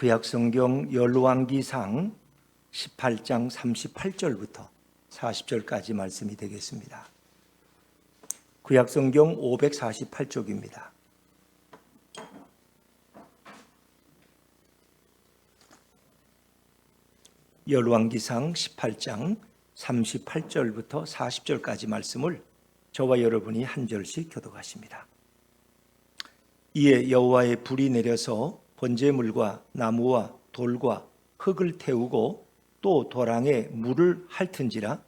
구약성경 열왕기상 18장 38절부터 40절까지 말씀이 되겠습니다. 구약성경 548쪽입니다. 열왕기상 18장 38절부터 40절까지 말씀을 저와 여러분이 한 절씩 교독하십니다. 이에 여호와의 불이 내려서 번제물과 나무와 돌과 흙을 태우고 또 도랑에 물을 핥은지라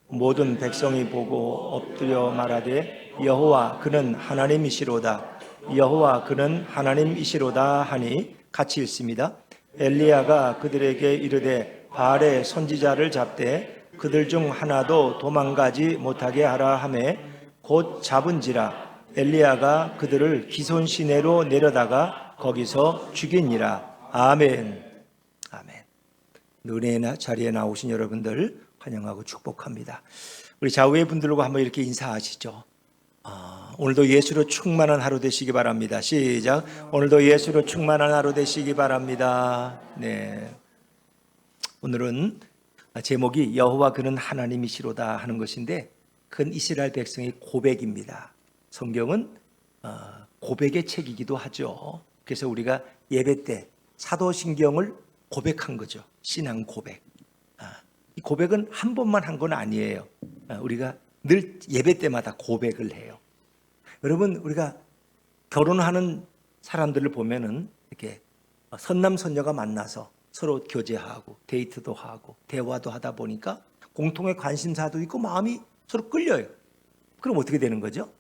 모든 백성이 보고 엎드려 말하되 여호와 그는 하나님이시로다 여호와 그는 하나님이시로다 하니 같이 읽습니다. 엘리야가 그들에게 이르되 바알의 선지자를 잡되 그들 중 하나도 도망가지 못하게 하라 하매 곧 잡은지라 엘리야가 그들을 기손 시내로 내려다가 거기서 죽이니라. 아멘. 아멘. 은혜의 자리에 나오신 여러분들 환영하고 축복합니다. 우리 좌우의 분들과 한번 이렇게 인사하시죠. 오늘도 예수로 충만한 하루 되시기 바랍니다. 시작. 오늘도 예수로 충만한 하루 되시기 바랍니다. 네. 오늘은 제목이 여호와 그는 하나님이시로다 하는 것인데 큰 이스라엘 백성의 고백입니다. 성경은 고백의 책이기도 하죠. 그래서 우리가 예배 때 사도신경을 고백한 거죠. 신앙 고백. 이 고백은 한 번만 한 건 아니에요. 우리가 늘 예배 때마다 고백을 해요. 여러분, 우리가 결혼하는 사람들을 보면은 이렇게 선남 선녀가 만나서 서로 교제하고 데이트도 하고 대화도 하다 보니까 공통의 관심사도 있고 마음이 서로 끌려요. 그럼 어떻게 되는 거죠?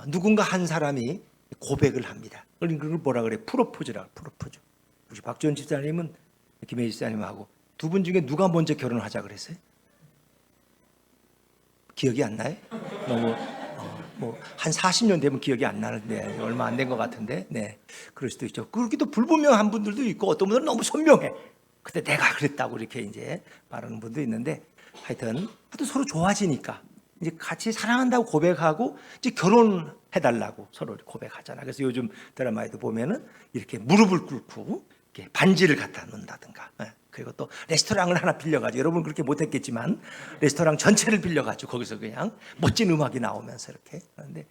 누군가 한 사람이 고백을 합니다. 그걸 뭐라 그래? 프로포즈라. 프로포즈. 우리 박지원 집사님은 김혜지 집사님하고 두 분 중에 누가 먼저 결혼하자 그랬어요? 기억이 안 나요? 너무 한 40년 되면 기억이 안 나는데 얼마 안 된 것 같은데, 네, 그럴 수도 있죠. 그렇게도 불분명한 분들도 있고 어떤 분들은 너무 선명해. 그때 내가 그랬다고 이렇게 이제 말하는 분도 있는데, 하여튼 서로 좋아지니까 이제 같이 사랑한다고 고백하고 이제 결혼해달라고 서로 고백하잖아. 그래서 요즘 드라마에도 보면은 이렇게 무릎을 꿇고 이렇게 반지를 갖다 놓는다든가. 그리고 또 레스토랑을 하나 빌려가지고, 여러분 그렇게 못했겠지만 레스토랑 전체를 빌려가지고 거기서 그냥 멋진 음악이 나오면서 이렇게 하는데,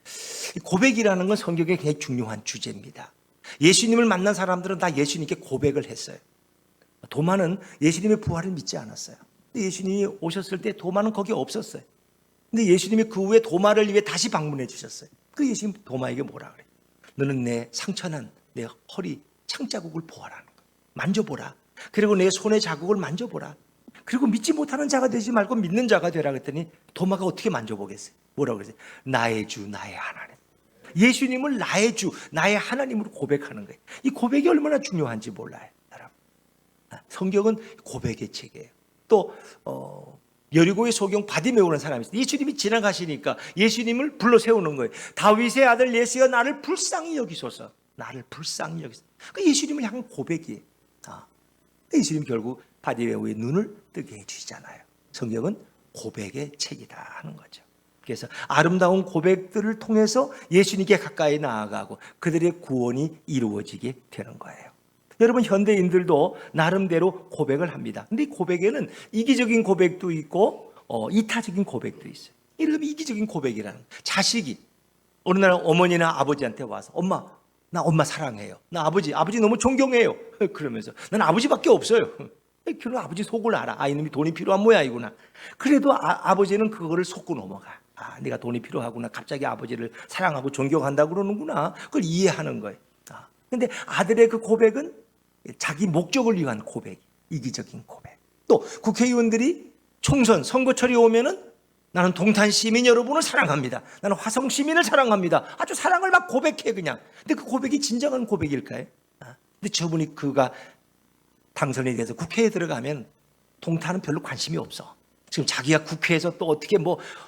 고백이라는 건 성경에 굉장히 중요한 주제입니다. 예수님을 만난 사람들은 다 예수님께 고백을 했어요. 도마는 예수님의 부활을 믿지 않았어요. 근데 예수님이 오셨을 때 도마는 거기 없었어요. 근데 예수님이 그 후에 도마를 위해 다시 방문해 주셨어요. 그 예수님 도마에게 뭐라 그래? 너는 내 상처난 내 허리 창자국을 보아라는 거야. 만져보라. 그리고 내 손의 자국을 만져보라. 그리고 믿지 못하는 자가 되지 말고 믿는 자가 되라 그랬더니 도마가 어떻게 만져보겠어요? 뭐라고 그랬어요? 나의 주 나의 하나님. 예수님을 나의 주 나의 하나님으로 고백하는 거예요. 이 고백이 얼마나 중요한지 몰라요, 여러분. 성경은 고백의 책이에요. 또 여리고의 소경 바디메오라는 사람이 있어요. 예수님이 지나가시니까 예수님을 불러 세우는 거예요. 다윗의 아들 예수여 나를 불쌍히 여기소서. 나를 불쌍히 여기소서. 그 예수님을 향한 고백이에요. 예수님 결국 바디메오의 눈을 뜨게 해주시잖아요. 성경은 고백의 책이다 하는 거죠. 그래서 아름다운 고백들을 통해서 예수님께 가까이 나아가고 그들의 구원이 이루어지게 되는 거예요. 여러분, 현대인들도 나름대로 고백을 합니다. 근데 이 고백에는 이기적인 고백도 있고 이타적인 고백도 있어요. 이런 이기적인 고백이라는, 자식이 어느 날 어머니나 아버지한테 와서 엄마, 나 엄마 사랑해요. 나 아버지 너무 존경해요. 그러면서 난 아버지밖에 없어요. 그럼 아버지 속을 알아. 이놈이 돈이 필요한 모양이구나. 그래도 아버지는 그거를 속고 넘어가. 내가 돈이 필요하구나. 갑자기 아버지를 사랑하고 존경한다고 그러는구나. 그걸 이해하는 거예요. 근데 아들의 그 고백은 자기 목적을 위한 고백, 이기적인 고백. 또 국회의원들이 총선 선거철이 오면은 나는 동탄 시민 여러분을 사랑합니다. 나는 화성 시민을 사랑합니다. 아주 사랑을 막 고백해 그냥. 근데 그 고백이 진정한 고백일까요? 근데 저분이 그가 당선이 돼서 국회에 들어가면 동탄은 별로 관심이 없어. 지금 자기가 국회에서 또 어떻게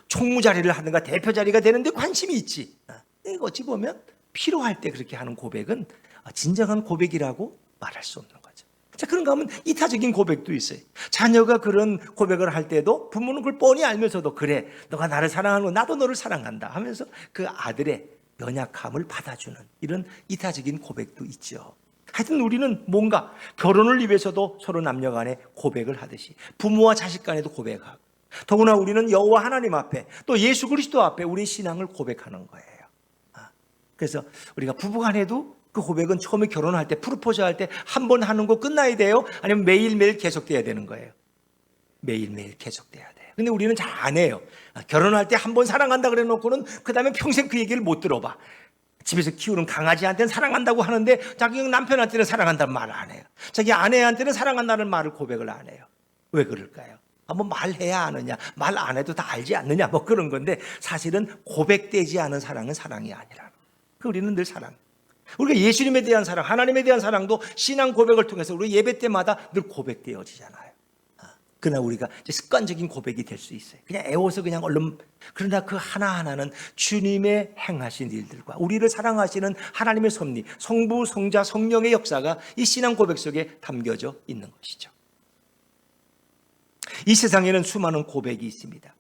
총무 자리를 하든가 대표 자리가 되는데 관심이 있지. 어찌 보면 필요할 때 그렇게 하는 고백은 진정한 고백이라고 말할 수 없는 거죠. 자, 그런가 하면 이타적인 고백도 있어요. 자녀가 그런 고백을 할 때도 부모는 그걸 뻔히 알면서도 그래, 너가 나를 사랑하는 거 나도 너를 사랑한다 하면서 그 아들의 연약함을 받아주는 이런 이타적인 고백도 있죠. 하여튼 우리는 뭔가 결혼을 위해서도 서로 남녀 간에 고백을 하듯이 부모와 자식 간에도 고백하고, 더구나 우리는 여호와 하나님 앞에 또 예수 그리스도 앞에 우리의 신앙을 고백하는 거예요. 그래서 우리가 부부 간에도 그 고백은 처음에 결혼할 때, 프로포즈 할 때 한 번 하는 거 끝나야 돼요? 아니면 매일매일 계속돼야 되는 거예요? 매일매일 계속돼야 돼요. 근데 우리는 잘 안 해요. 결혼할 때 한 번 사랑한다 그래 놓고는 그 다음에 평생 그 얘기를 못 들어봐. 집에서 키우는 강아지한테는 사랑한다고 하는데 자기 남편한테는 사랑한다는 말을 안 해요. 자기 아내한테는 사랑한다는 말을 고백을 안 해요. 왜 그럴까요? 뭐 말해야 아느냐, 말 안 해도 다 알지 않느냐, 뭐 그런 건데, 사실은 고백되지 않은 사랑은 사랑이 아니라, 우리는 늘 사랑. 우리가 예수님에 대한 사랑, 하나님에 대한 사랑도 신앙 고백을 통해서 우리 예배 때마다 늘 고백되어지잖아요. 그러나 우리가 이제 습관적인 고백이 될 수 있어요. 그냥 애워서 그냥 얼른. 그러나 그 하나하나는 주님의 행하신 일들과 우리를 사랑하시는 하나님의 섭리, 성부, 성자, 성령의 역사가 이 신앙 고백 속에 담겨져 있는 것이죠. 이 세상에는 수많은 고백이 있습니다.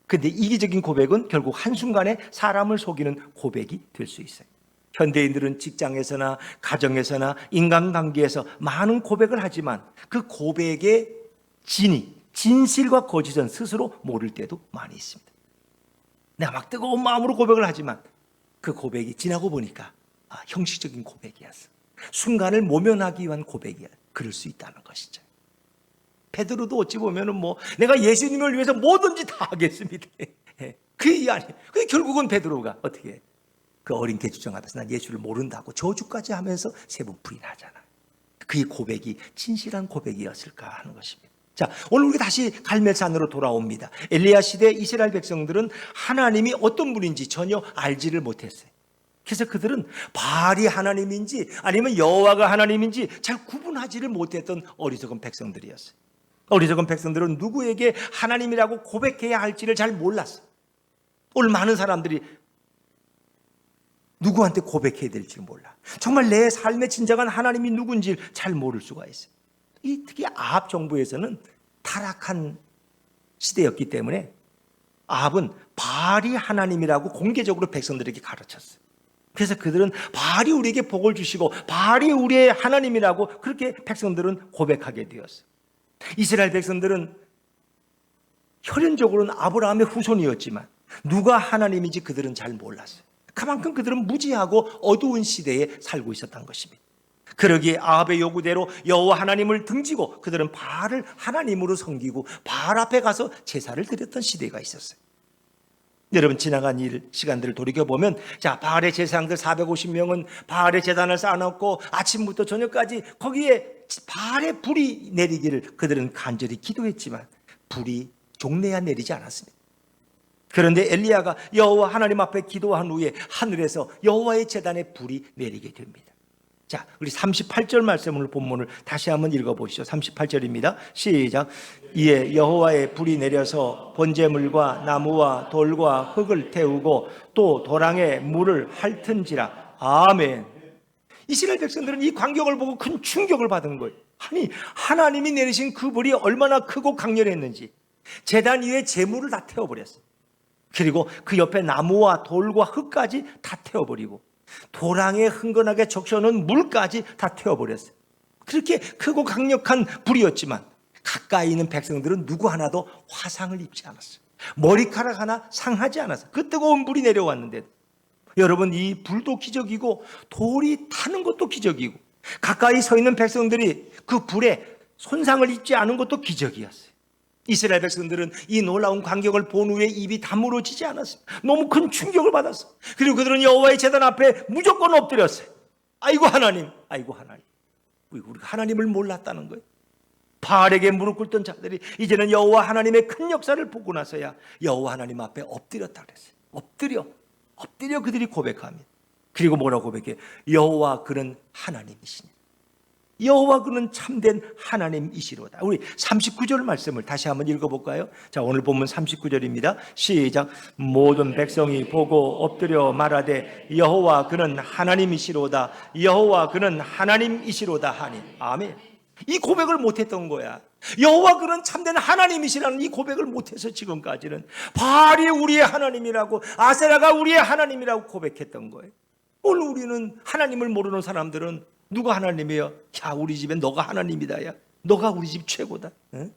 근데 이기적인 고백은 결국 한순간에 사람을 속이는 고백이 될 수 있어요. 현대인들은 직장에서나 가정에서나 인간관계에서 많은 고백을 하지만 그 고백의 진실과 거짓은 스스로 모를 때도 많이 있습니다. 내가 막 뜨거운 마음으로 고백을 하지만 그 고백이 지나고 보니까 형식적인 고백이었어. 순간을 모면하기 위한 고백이야. 그럴 수 있다는 것이죠. 베드로도 어찌 보면은 내가 예수님을 위해서 뭐든지 다 하겠습니다. 그 얘기 아니에요. 근데 결국은 베드로가 어떻게 해? 그 어린 개주정하면서 난 예수를 모른다고 저주까지 하면서 3번 부인하잖아. 그의 고백이 진실한 고백이었을까 하는 것입니다. 자, 오늘 우리가 다시 갈멜산으로 돌아옵니다. 엘리야 시대 이스라엘 백성들은 하나님이 어떤 분인지 전혀 알지를 못했어요. 그래서 그들은 바알이 하나님인지 아니면 여호와가 하나님인지 잘 구분하지를 못했던 어리석은 백성들이었어요. 어리석은 백성들은 누구에게 하나님이라고 고백해야 할지를 잘 몰랐어요. 오늘 많은 사람들이 누구한테 고백해야 될지 몰라. 정말 내 삶의 진정한 하나님이 누군지 잘 모를 수가 있어요. 특히 아합 정부에서는 타락한 시대였기 때문에 아합은 바알이 하나님이라고 공개적으로 백성들에게 가르쳤어요. 그래서 그들은 바알이 우리에게 복을 주시고 바알이 우리의 하나님이라고 그렇게 백성들은 고백하게 되었어요. 이스라엘 백성들은 혈연적으로는 아브라함의 후손이었지만 누가 하나님인지 그들은 잘 몰랐어요. 그만큼 그들은 무지하고 어두운 시대에 살고 있었던 것입니다. 그러기에 아합의 요구대로 여호와 하나님을 등지고 그들은 바알을 하나님으로 섬기고 바알 앞에 가서 제사를 드렸던 시대가 있었어요. 여러분, 지나간 시간들을 돌이켜보면, 자, 바알의 제사장들 450명은 바알의 제단을 쌓아놓고 아침부터 저녁까지 거기에 바알의 불이 내리기를 그들은 간절히 기도했지만 불이 종래야 내리지 않았습니다. 그런데 엘리야가 여호와 하나님 앞에 기도한 후에 하늘에서 여호와의 제단에 불이 내리게 됩니다. 자, 우리 38절 말씀을 본문을 다시 한번 읽어보시죠. 38절입니다. 시작. 이에 여호와의 불이 내려서 번제물과 나무와 돌과 흙을 태우고 또 도랑에 물을 핥은지라. 아멘. 이스라엘 백성들은 이 광경을 보고 큰 충격을 받은 거예요. 아니, 하나님이 내리신 그 불이 얼마나 크고 강렬했는지 제단 위에 제물을 다 태워버렸어요. 그리고 그 옆에 나무와 돌과 흙까지 다 태워버리고 도랑에 흥건하게 적셔놓은 물까지 다 태워버렸어요. 그렇게 크고 강력한 불이었지만 가까이 있는 백성들은 누구 하나도 화상을 입지 않았어요. 머리카락 하나 상하지 않았어요. 그 뜨거운 불이 내려왔는데, 여러분, 이 불도 기적이고 돌이 타는 것도 기적이고 가까이 서 있는 백성들이 그 불에 손상을 입지 않은 것도 기적이었어요. 이스라엘 백성들은 이 놀라운 광경을 본 후에 입이 다물어지지 않았어요. 너무 큰 충격을 받았어요. 그리고 그들은 여호와의 제단 앞에 무조건 엎드렸어요. 아이고 하나님, 아이고 하나님. 우리가 하나님을 몰랐다는 거예요. 바알에게 무릎 꿇던 자들이 이제는 여호와 하나님의 큰 역사를 보고 나서야 여호와 하나님 앞에 엎드렸다 그랬어요. 엎드려 그들이 고백합니다. 그리고 뭐라고 고백해요? 여호와 그는 하나님이시니, 여호와 그는 참된 하나님이시로다. 우리 39절 말씀을 다시 한번 읽어볼까요? 자, 오늘 본문 39절입니다. 시작. 모든 백성이 보고 엎드려 말하되 여호와 그는 하나님이시로다. 여호와 그는 하나님이시로다 하니. 아멘. 이 고백을 못했던 거야. 여호와 그는 참된 하나님이시라는 이 고백을 못해서 지금까지는 바알이 우리의 하나님이라고, 아세라가 우리의 하나님이라고 고백했던 거예요. 오늘 우리는, 하나님을 모르는 사람들은 누가 하나님이에요? 야, 우리 집엔 너가 하나님이다. 야, 너가 우리 집 최고다. 응?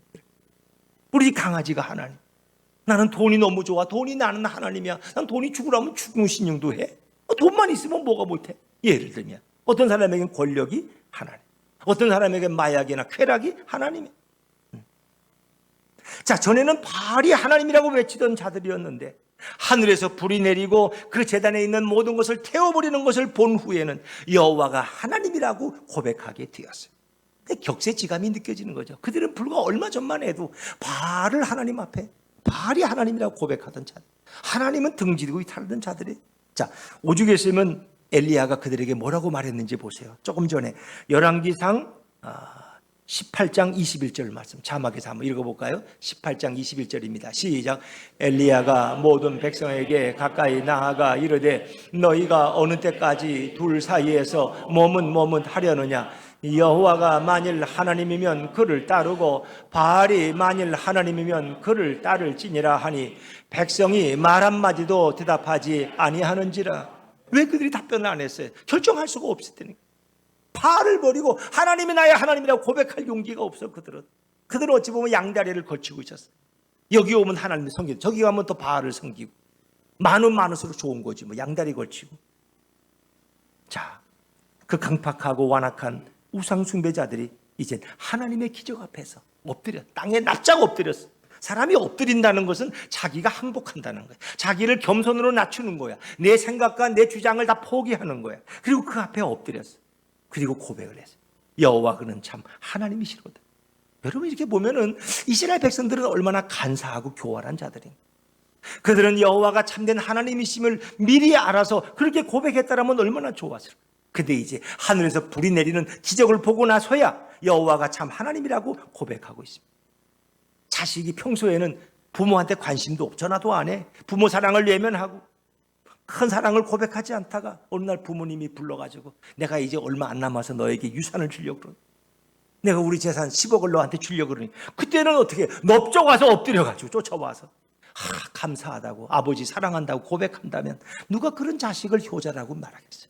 우리 강아지가 하나님. 나는 돈이 너무 좋아. 돈이 나는 하나님이야. 난 돈이 죽으라면 죽는 신용도 해. 돈만 있으면 뭐가 못해? 예를 들면 어떤 사람에게는 권력이 하나님, 어떤 사람에게는 마약이나 쾌락이 하나님이야. 자, 전에는 바알이 하나님이라고 외치던 자들이었는데 하늘에서 불이 내리고 그 제단에 있는 모든 것을 태워버리는 것을 본 후에는 여호와가 하나님이라고 고백하게 되었어요. 격세지감이 느껴지는 거죠. 그들은 불과 얼마 전만 해도 바알을 하나님 앞에, 바알이 하나님이라고 고백하던 자들, 하나님은 등지고 이탈하던 자들이. 자, 오죽했으면 엘리야가 그들에게 뭐라고 말했는지 보세요. 조금 전에 열왕기상 18장 21절 말씀 자막에서 한번 읽어볼까요? 18장 21절입니다. 시작. 엘리야가 모든 백성에게 가까이 나아가 이르되 너희가 어느 때까지 둘 사이에서 머뭇머뭇하려느냐. 여호와가 만일 하나님이면 그를 따르고 바알이 만일 하나님이면 그를 따를지니라 하니 백성이 말 한마디도 대답하지 아니하는지라. 왜 그들이 답변을 안 했어요? 결정할 수가 없을 테니까. 바알을 버리고 하나님이 나의 하나님이라고 고백할 용기가 없어. 그들은 어찌 보면 양다리를 걸치고 있었어요. 여기 오면 하나님을 섬기고 저기 가면 또 바알을 섬기고 많을수록 좋은 거지 뭐 양다리 걸치고. 자, 그 강팍하고 완악한 우상 숭배자들이 이제 하나님의 기적 앞에서 엎드려 땅에 납작 엎드렸어. 사람이 엎드린다는 것은 자기가 항복한다는 거야. 자기를 겸손으로 낮추는 거야. 내 생각과 내 주장을 다 포기하는 거야. 그리고 그 앞에 엎드렸어. 그리고 고백을 했어요. 여호와 그는 참 하나님이시로다. 여러분 이렇게 보면은 이스라엘 백성들은 얼마나 간사하고 교활한 자들인가. 그들은 여호와가 참된 하나님이심을 미리 알아서 그렇게 고백했다라면 얼마나 좋았을까. 근데 이제 하늘에서 불이 내리는 기적을 보고 나서야 여호와가 참 하나님이라고 고백하고 있습니다. 자식이 평소에는 부모한테 관심도 없고 전화도 안 해. 부모 사랑을 외면하고 큰 사랑을 고백하지 않다가 어느 날 부모님이 불러가지고 내가 이제 얼마 안 남아서 너에게 유산을 주려고 그러니, 내가 우리 재산 10억을 너한테 주려고 그러니, 그때는 어떻게 넙적 와서 엎드려가지고 쫓아와서 감사하다고, 아버지 사랑한다고 고백한다면 누가 그런 자식을 효자라고 말하겠어요?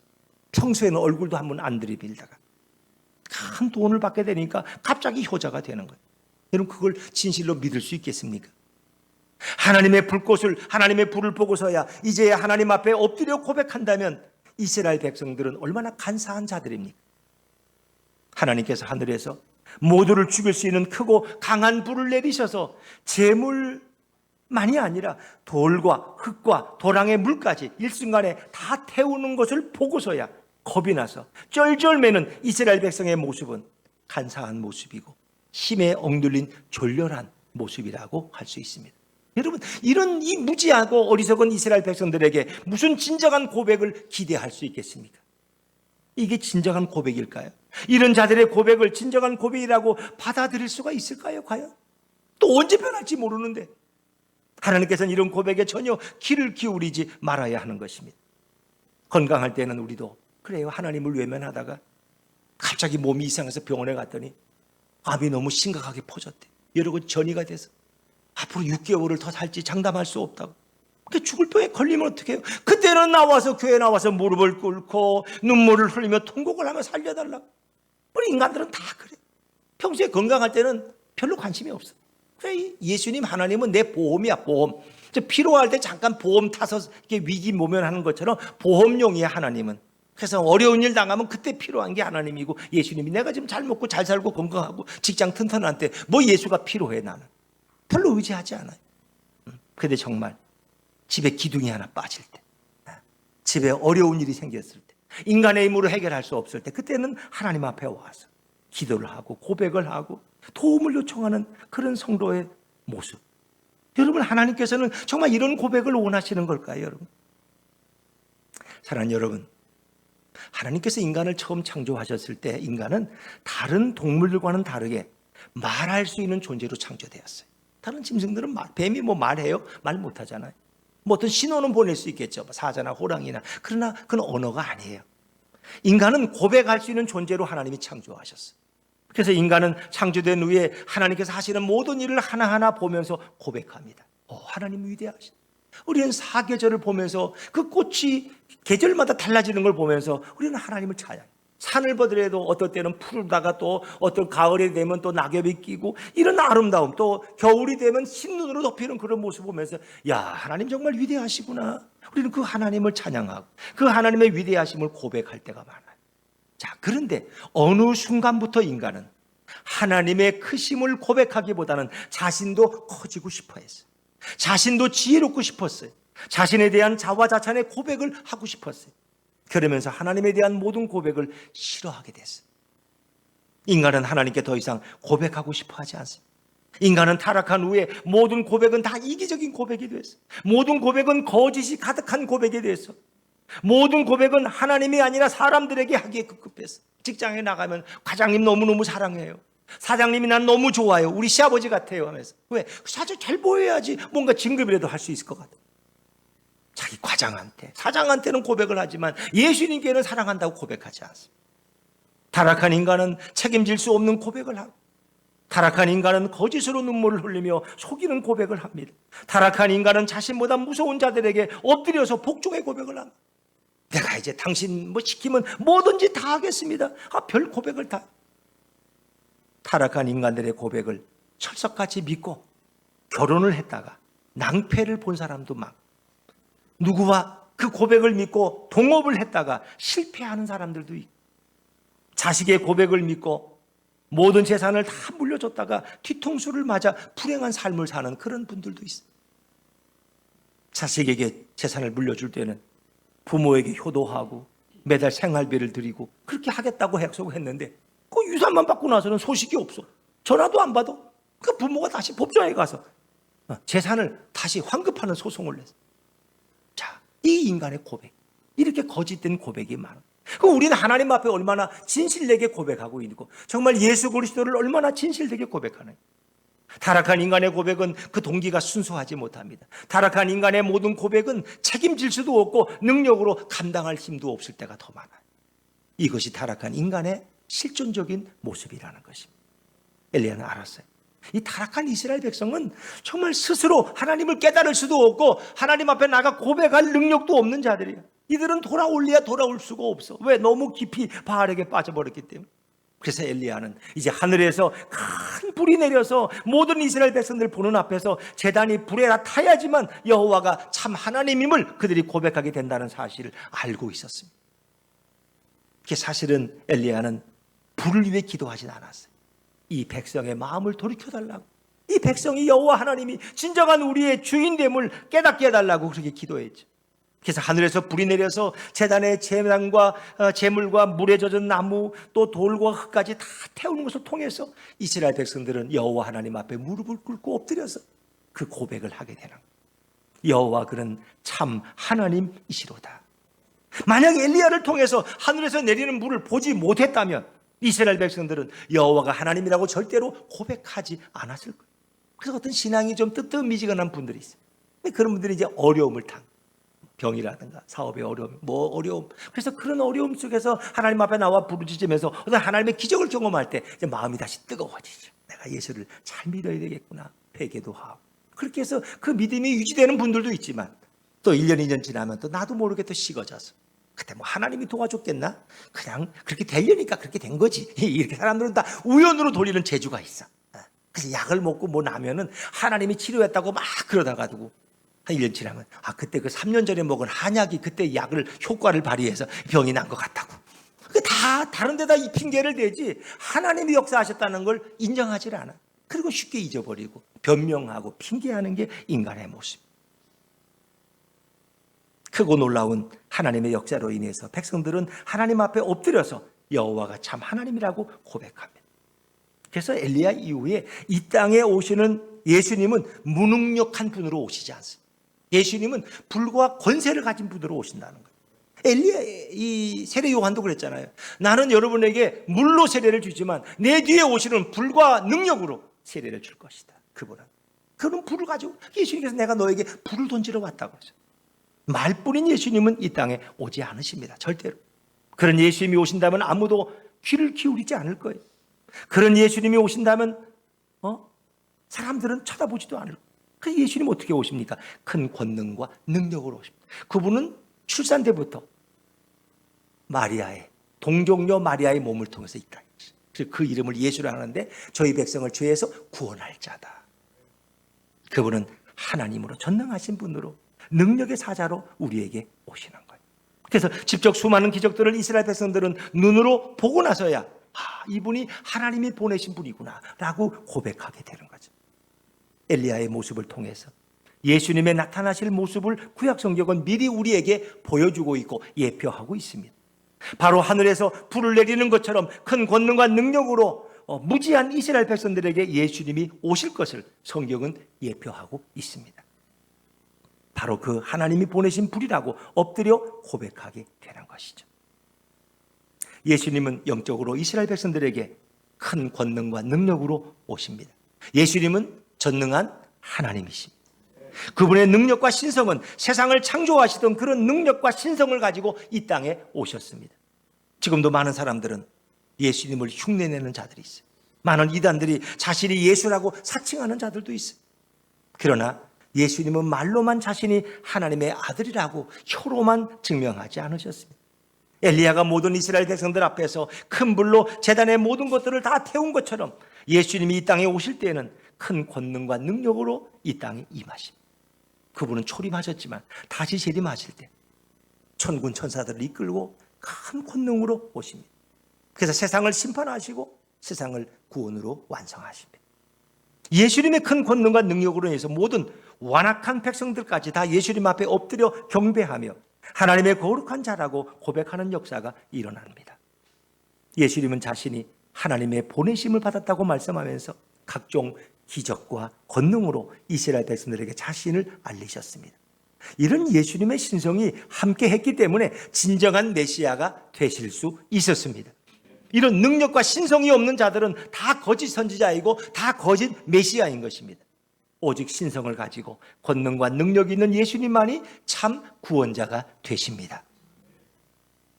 평소에는 얼굴도 한번 안 들이밀다가 큰 돈을 받게 되니까 갑자기 효자가 되는 거예요. 여러분 그걸 진실로 믿을 수 있겠습니까? 하나님의 불꽃을, 하나님의 불을 보고서야 이제 하나님 앞에 엎드려 고백한다면 이스라엘 백성들은 얼마나 간사한 자들입니까? 하나님께서 하늘에서 모두를 죽일 수 있는 크고 강한 불을 내리셔서 재물만이 아니라 돌과 흙과 도랑의 물까지 일순간에 다 태우는 것을 보고서야 겁이 나서 쩔쩔매는 이스라엘 백성의 모습은 간사한 모습이고 힘에 억눌린 졸렬한 모습이라고 할 수 있습니다. 여러분 이런 이 무지하고 어리석은 이스라엘 백성들에게 무슨 진정한 고백을 기대할 수 있겠습니까? 이게 진정한 고백일까요? 이런 자들의 고백을 진정한 고백이라고 받아들일 수가 있을까요? 과연? 또 언제 변할지 모르는데 하나님께서는 이런 고백에 전혀 귀를 기울이지 말아야 하는 것입니다. 건강할 때는 우리도 그래요. 하나님을 외면하다가 갑자기 몸이 이상해서 병원에 갔더니 암이 너무 심각하게 퍼졌대. 여러 군 전이가 돼서 앞으로 6개월을 더 살지 장담할 수 없다고. 그 죽을 병에 걸리면 어떻게 해요? 그때는 나와서 교회에 나와서 무릎을 꿇고 눈물을 흘리며 통곡을 하며 살려달라고. 우리 인간들은 다 그래. 평소에 건강할 때는 별로 관심이 없어. 그래, 예수님 하나님은 내 보험이야. 보험. 필요할 때 잠깐 보험 타서 이렇게 위기 모면하는 것처럼 보험용이야 하나님은. 그래서 어려운 일 당하면 그때 필요한 게 하나님이고 예수님이 내가 지금 잘 먹고 잘 살고 건강하고 직장 튼튼한 때 뭐 예수가 필요해. 나는 별로 의지하지 않아요. 근데 정말 집에 기둥이 하나 빠질 때, 집에 어려운 일이 생겼을 때, 인간의 힘으로 해결할 수 없을 때, 그때는 하나님 앞에 와서 기도를 하고 고백을 하고 도움을 요청하는 그런 성도의 모습. 여러분 하나님께서는 정말 이런 고백을 원하시는 걸까요? 여러분 사랑하는 여러분, 하나님께서 인간을 처음 창조하셨을 때 인간은 다른 동물들과는 다르게 말할 수 있는 존재로 창조되었어요. 다른 짐승들은 뱀이 뭐 말해요? 말 못하잖아요. 뭐 어떤 신호는 보낼 수 있겠죠. 사자나 호랑이나. 그러나 그건 언어가 아니에요. 인간은 고백할 수 있는 존재로 하나님이 창조하셨어요. 그래서 인간은 창조된 후에 하나님께서 하시는 모든 일을 하나하나 보면서 고백합니다. 하나님 위대하시다. 우리는 사계절을 보면서 그 꽃이 계절마다 달라지는 걸 보면서 우리는 하나님을 찬양해요. 산을 보더라도 어떨 때는 푸르다가 또 어떤 가을이 되면 또 낙엽이 끼고 이런 아름다움, 또 겨울이 되면 흰눈으로 덮이는 그런 모습을 보면서 야, 하나님 정말 위대하시구나. 우리는 그 하나님을 찬양하고 그 하나님의 위대하심을 고백할 때가 많아요. 자, 그런데 어느 순간부터 인간은 하나님의 크심을 고백하기보다는 자신도 커지고 싶어 했어요. 자신도 지혜롭고 싶었어요. 자신에 대한 자화자찬의 고백을 하고 싶었어요. 그러면서 하나님에 대한 모든 고백을 싫어하게 됐어요. 인간은 하나님께 더 이상 고백하고 싶어 하지 않습니다. 인간은 타락한 후에 모든 고백은 다 이기적인 고백이 됐어요. 모든 고백은 거짓이 가득한 고백이 됐어요. 모든 고백은 하나님이 아니라 사람들에게 하기에 급급했어요. 직장에 나가면 과장님 너무너무 사랑해요. 사장님이 난 너무 좋아요. 우리 시아버지 같아요 하면서. 왜? 사실 잘 보여야지 뭔가 진급이라도 할 수 있을 것 같아요. 자기 과장한테, 사장한테는 고백을 하지만 예수님께는 사랑한다고 고백하지 않습니다. 타락한 인간은 책임질 수 없는 고백을 하고, 타락한 인간은 거짓으로 눈물을 흘리며 속이는 고백을 합니다. 타락한 인간은 자신보다 무서운 자들에게 엎드려서 복종의 고백을 합니다. 내가 이제 당신 뭐 시키면 뭐든지 다 하겠습니다. 별 고백을 다. 타락한 인간들의 고백을 철석같이 믿고 결혼을 했다가 낭패를 본 사람도 많고, 누구와 그 고백을 믿고 동업을 했다가 실패하는 사람들도 있고, 자식의 고백을 믿고 모든 재산을 다 물려줬다가 뒤통수를 맞아 불행한 삶을 사는 그런 분들도 있어요. 자식에게 재산을 물려줄 때는 부모에게 효도하고 매달 생활비를 드리고 그렇게 하겠다고 약속했는데 그 유산만 받고 나서는 소식이 없어. 전화도 안 받아. 그 부모가 다시 법정에 가서 재산을 다시 환급하는 소송을 냈어. 자, 이 인간의 고백, 이렇게 거짓된 고백이 많아. 그럼 우리는 하나님 앞에 얼마나 진실되게 고백하고 있고, 정말 예수 그리스도를 얼마나 진실되게 고백하는. 타락한 인간의 고백은 그 동기가 순수하지 못합니다. 타락한 인간의 모든 고백은 책임질 수도 없고 능력으로 감당할 힘도 없을 때가 더 많아요. 이것이 타락한 인간의 실존적인 모습이라는 것입니다. 엘리야는 알았어요. 이 타락한 이스라엘 백성은 정말 스스로 하나님을 깨달을 수도 없고 하나님 앞에 나가 고백할 능력도 없는 자들이에요. 이들은 돌아올래야 돌아올 수가 없어. 왜? 너무 깊이 바알에게 빠져버렸기 때문에. 그래서 엘리야는 이제 하늘에서 큰 불이 내려서 모든 이스라엘 백성들 보는 앞에서 제단이 불에 다 타야지만 여호와가 참 하나님임을 그들이 고백하게 된다는 사실을 알고 있었습니다. 그게 사실은 엘리야는 불을 위해 기도하진 않았어요. 이 백성의 마음을 돌이켜달라고, 이 백성이 여호와 하나님이 진정한 우리의 주인됨을 깨닫게 해달라고 그렇게 기도했죠. 그래서 하늘에서 불이 내려서 제단의 제단과 제물과 물에 젖은 나무 또 돌과 흙까지 다 태우는 것을 통해서 이스라엘 백성들은 여호와 하나님 앞에 무릎을 꿇고 엎드려서 그 고백을 하게 되는 거예요. 여호와 그는 참 하나님이시로다. 만약 엘리야를 통해서 하늘에서 내리는 물을 보지 못했다면 이스라엘 백성들은 여호와가 하나님이라고 절대로 고백하지 않았을 거예요. 그래서 어떤 신앙이 좀 뜨뜻미지근한 분들이 있어요. 그런 분들이 이제 어려움을 당, 병이라든가 사업의 어려움, 어려움. 그래서 그런 어려움 속에서 하나님 앞에 나와 부르짖으면서 어떤 하나님의 기적을 경험할 때 이제 마음이 다시 뜨거워지죠. 내가 예수를 잘 믿어야 되겠구나. 회개도 하고. 그렇게 해서 그 믿음이 유지되는 분들도 있지만 또 1년, 2년 지나면 또 나도 모르게 또 식어져서 그때 뭐 하나님이 도와줬겠나? 그냥 그렇게 되려니까 그렇게 된 거지. 이렇게 사람들은 다 우연으로 돌리는 재주가 있어. 그래서 약을 먹고 뭐 나면은 하나님이 치료했다고 막 그러다가 두고 한 1년 지나면 그때 그 3년 전에 먹은 한약이 그때 약을 효과를 발휘해서 병이 난 것 같다고. 그 다 다른 데다 이 핑계를 대지 하나님이 역사하셨다는 걸 인정하지 않아. 그리고 쉽게 잊어버리고 변명하고 핑계하는 게 인간의 모습. 크고 놀라운 하나님의 역사로 인해서 백성들은 하나님 앞에 엎드려서 여호와가 참 하나님이라고 고백합니다. 그래서 엘리야 이후에 이 땅에 오시는 예수님은 무능력한 분으로 오시지 않습니다. 예수님은 불과 권세를 가진 분으로 오신다는 거예요. 엘리야, 이 세례 요한도 그랬잖아요. 나는 여러분에게 물로 세례를 주지만 내 뒤에 오시는 불과 능력으로 세례를 줄 것이다. 그는 불을 가지고 예수님께서 내가 너에게 불을 던지러 왔다고 하죠. 말뿐인 예수님은 이 땅에 오지 않으십니다. 절대로. 그런 예수님이 오신다면 아무도 귀를 기울이지 않을 거예요. 그런 예수님이 오신다면 사람들은 쳐다보지도 않을 거예요. 그 예수님 어떻게 오십니까? 큰 권능과 능력으로 오십니다. 그분은 출산 때부터 마리아의 동정녀 마리아의 몸을 통해서 있다. 그 이름을 예수라 하는데 저희 백성을 죄에서 구원할 자다. 그분은 하나님으로 전능하신 분으로 능력의 사자로 우리에게 오시는 거예요. 그래서 직접 수많은 기적들을 이스라엘 백성들은 눈으로 보고 나서야 이분이 하나님이 보내신 분이구나 라고 고백하게 되는 거죠. 엘리야의 모습을 통해서 예수님의 나타나실 모습을 구약 성경은 미리 우리에게 보여주고 있고 예표하고 있습니다. 바로 하늘에서 불을 내리는 것처럼 큰 권능과 능력으로 무지한 이스라엘 백성들에게 예수님이 오실 것을 성경은 예표하고 있습니다. 바로 그 하나님이 보내신 불이라고 엎드려 고백하게 되는 것이죠. 예수님은 영적으로 이스라엘 백성들에게 큰 권능과 능력으로 오십니다. 예수님은 전능한 하나님이십니다. 그분의 능력과 신성은 세상을 창조하시던 그런 능력과 신성을 가지고 이 땅에 오셨습니다. 지금도 많은 사람들은 예수님을 흉내내는 자들이 있어요. 많은 이단들이 자신이 예수라고 사칭하는 자들도 있어요. 그러나 예수님은 말로만 자신이 하나님의 아들이라고 혀로만 증명하지 않으셨습니다. 엘리야가 모든 이스라엘 백성들 앞에서 큰 불로 제단의 모든 것들을 다 태운 것처럼 예수님이 이 땅에 오실 때에는 큰 권능과 능력으로 이 땅에 임하십니다. 그분은 초림하셨지만 다시 재림하실 때 천군 천사들을 이끌고 큰 권능으로 오십니다. 그래서 세상을 심판하시고 세상을 구원으로 완성하십니다. 예수님의 큰 권능과 능력으로 인해서 모든 완악한 백성들까지 다 예수님 앞에 엎드려 경배하며 하나님의 거룩한 자라고 고백하는 역사가 일어납니다. 예수님은 자신이 하나님의 보내심을 받았다고 말씀하면서 각종 기적과 권능으로 이스라엘 백성들에게 자신을 알리셨습니다. 이런 예수님의 신성이 함께 했기 때문에 진정한 메시아가 되실 수 있었습니다. 이런 능력과 신성이 없는 자들은 다 거짓 선지자이고 다 거짓 메시아인 것입니다. 오직 신성을 가지고 권능과 능력이 있는 예수님만이 참 구원자가 되십니다.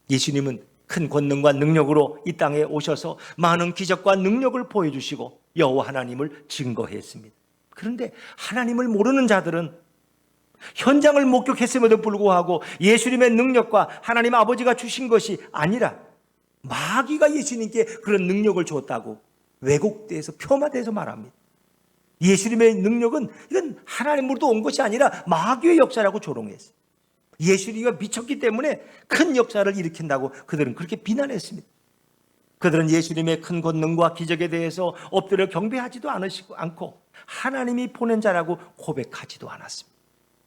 예수님은 큰 권능과 능력으로 이 땅에 오셔서 많은 기적과 능력을 보여주시고 여호와 하나님을 증거했습니다. 그런데 하나님을 모르는 자들은 현장을 목격했음에도 불구하고 예수님의 능력과 하나님 아버지가 주신 것이 아니라 마귀가 예수님께 그런 능력을 줬다고 왜곡돼서 폄하돼서 말합니다. 예수님의 능력은 이건 하나님으로부터 온 것이 아니라 마귀의 역사라고 조롱했어요. 예수님이 미쳤기 때문에 큰 역사를 일으킨다고 그들은 그렇게 비난했습니다. 그들은 예수님의 큰 권능과 기적에 대해서 엎드려 경배하지도 않고 하나님이 보낸 자라고 고백하지도 않았습니다.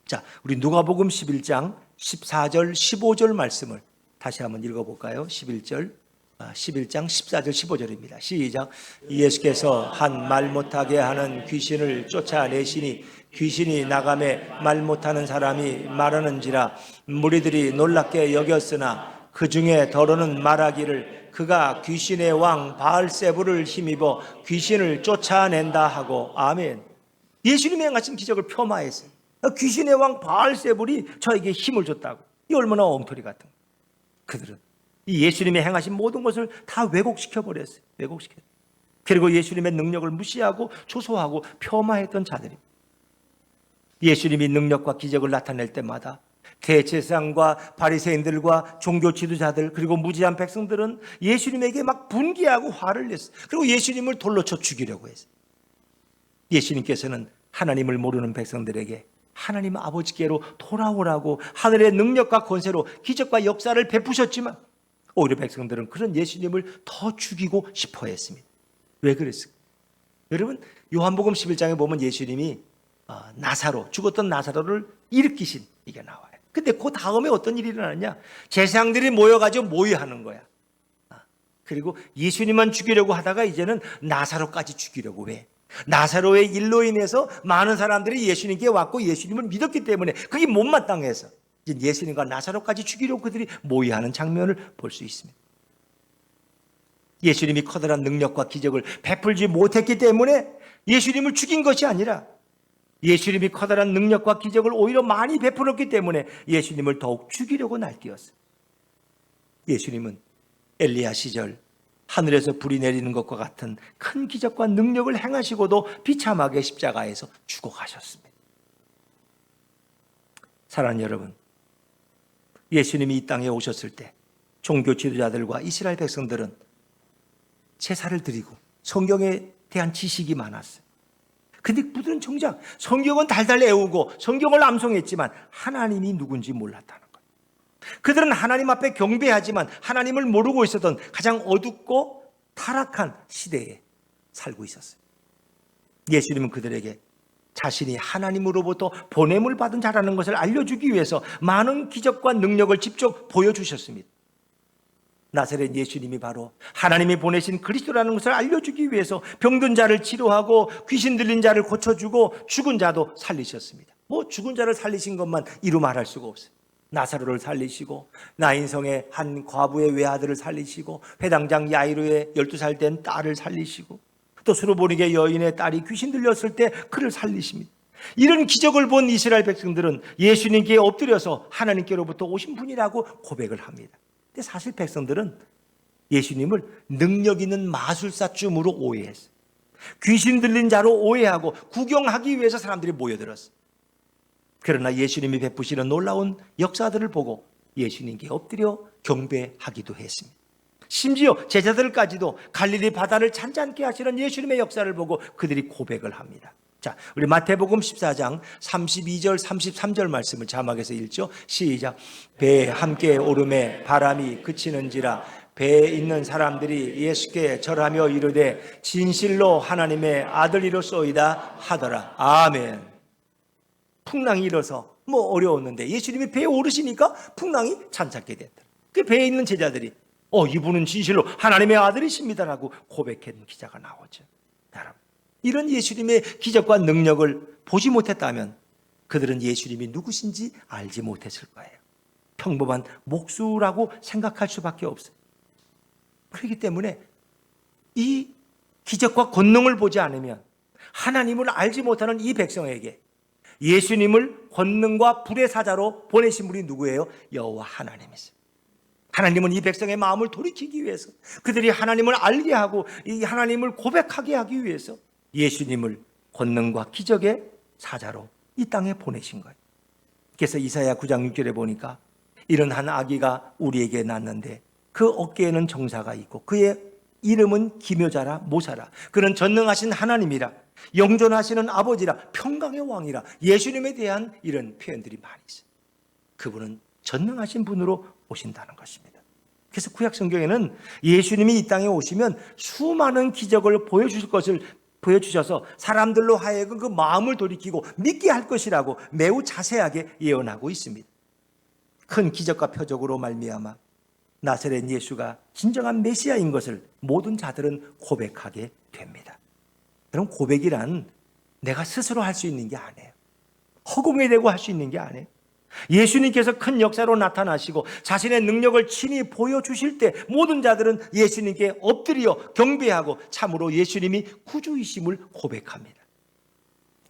자, 우리 누가복음 11장 14절 15절 말씀을 다시 한번 읽어볼까요? 11장 14절 15절입니다. 시작. 예수께서 한 말 못하게 하는 귀신을 쫓아내시니 귀신이 나가매 말 못하는 사람이 말하는지라 무리들이 놀랍게 여겼으나 그 중에 더러는 말하기를 그가 귀신의 왕 바알세불을 힘입어 귀신을 쫓아낸다 하고. 아멘. 예수님이 행하신 기적을 폄하했어요. 귀신의 왕 바알세불이 저에게 힘을 줬다고. 이 얼마나 엉터리 같은 거예요. 그들은 이 예수님이 행하신 모든 것을 다 왜곡시켜버렸어요. 왜곡시켰어요. 그리고 예수님의 능력을 무시하고 조소하고 폄하했던 자들입니다. 예수님이 능력과 기적을 나타낼 때마다 대제사장과 바리새인들과 종교 지도자들 그리고 무지한 백성들은 예수님에게 막 분개하고 화를 냈어요. 그리고 예수님을 돌로 쳐 죽이려고 했어요. 예수님께서는 하나님을 모르는 백성들에게 하나님 아버지께로 돌아오라고 하늘의 능력과 권세로 기적과 역사를 베푸셨지만 오히려 백성들은 그런 예수님을 더 죽이고 싶어 했습니다. 왜 그랬을까요? 여러분, 요한복음 11장에 보면 예수님이 죽었던 나사로를 일으키신 이게 나와요. 근데 그 다음에 어떤 일이 일어나냐? 제사장들이 모여가지고 모의하는 거야. 그리고 예수님만 죽이려고 하다가 이제는 나사로까지 죽이려고 해. 나사로의 일로 인해서 많은 사람들이 예수님께 왔고 예수님을 믿었기 때문에 그게 못마땅해서 예수님과 나사로까지 죽이려고 그들이 모의하는 장면을 볼 수 있습니다. 예수님이 커다란 능력과 기적을 베풀지 못했기 때문에 예수님을 죽인 것이 아니라 예수님이 커다란 능력과 기적을 오히려 많이 베풀었기 때문에 예수님을 더욱 죽이려고 날뛰었어요. 예수님은 엘리야 시절 하늘에서 불이 내리는 것과 같은 큰 기적과 능력을 행하시고도 비참하게 십자가에서 죽어가셨습니다. 사랑하는 여러분, 예수님이 이 땅에 오셨을 때 종교 지도자들과 이스라엘 백성들은 제사를 드리고 성경에 대한 지식이 많았어요. 근데 그들은 정작 성경은 달달 외우고 성경을 암송했지만 하나님이 누군지 몰랐다는 거예요. 그들은 하나님 앞에 경배하지만 하나님을 모르고 있었던 가장 어둡고 타락한 시대에 살고 있었어요. 예수님은 그들에게 자신이 하나님으로부터 보냄을 받은 자라는 것을 알려주기 위해서 많은 기적과 능력을 직접 보여주셨습니다. 나사렛 예수님이 바로 하나님이 보내신 그리스도라는 것을 알려주기 위해서 병든 자를 치료하고 귀신 들린 자를 고쳐주고 죽은 자도 살리셨습니다. 죽은 자를 살리신 것만 이루 말할 수가 없어요. 나사로를 살리시고 나인성의 한 과부의 외아들을 살리시고 회당장 야이로의 12살 된 딸을 살리시고 또 수르보니게 여인의 딸이 귀신 들렸을 때 그를 살리십니다. 이런 기적을 본 이스라엘 백성들은 예수님께 엎드려서 하나님께로부터 오신 분이라고 고백을 합니다. 근데 사실 백성들은 예수님을 능력 있는 마술사쯤으로 오해했어요. 귀신 들린 자로 오해하고 구경하기 위해서 사람들이 모여들었어요. 그러나 예수님이 베푸시는 놀라운 역사들을 보고 예수님께 엎드려 경배하기도 했습니다. 심지어 제자들까지도 갈릴리 바다를 잔잔케 하시는 예수님의 역사를 보고 그들이 고백을 합니다. 자, 우리 마태복음 14장 32절 33절 말씀을 자막에서 읽죠. 시작. 배에 함께 오름에 바람이 그치는지라 배에 있는 사람들이 예수께 절하며 이르되 진실로 하나님의 아들이로소이다 하더라. 아멘. 풍랑이 일어서 어려웠는데 예수님이 배에 오르시니까 풍랑이 잔잔케 됐다. 그 배에 있는 제자들이 이분은 진실로 하나님의 아들이십니다라고 고백한 기사가 나오죠. 여러분, 이런 예수님의 기적과 능력을 보지 못했다면 그들은 예수님이 누구신지 알지 못했을 거예요. 평범한 목수라고 생각할 수밖에 없어요. 그렇기 때문에 이 기적과 권능을 보지 않으면 하나님을 알지 못하는 이 백성에게 예수님을 권능과 불의 사자로 보내신 분이 누구예요? 여호와 하나님이세요. 하나님은 이 백성의 마음을 돌이키기 위해서 그들이 하나님을 알게 하고 이 하나님을 고백하게 하기 위해서 예수님을 권능과 기적의 사자로 이 땅에 보내신 거예요. 그래서 이사야 9장 6절에 보니까 이런 한 아기가 우리에게 낳았는데 그 어깨에는 정사가 있고 그의 이름은 기묘자라 모사라. 그는 전능하신 하나님이라 영존하시는 아버지라 평강의 왕이라. 예수님에 대한 이런 표현들이 많이 있어요. 그분은 전능하신 분으로 오신다는 것입니다. 그래서 구약 성경에는 예수님이 이 땅에 오시면 수많은 기적을 보여주셔서 사람들로 하여금 그 마음을 돌이키고 믿게 할 것이라고 매우 자세하게 예언하고 있습니다. 큰 기적과 표적으로 말미암아 나사렛 예수가 진정한 메시아인 것을 모든 자들은 고백하게 됩니다. 여러분, 고백이란 내가 스스로 할 수 있는 게 아니에요. 허공에 대고 할 수 있는 게 아니에요. 예수님께서 큰 역사로 나타나시고 자신의 능력을 친히 보여주실 때 모든 자들은 예수님께 엎드려 경배하고 참으로 예수님이 구주이심을 고백합니다.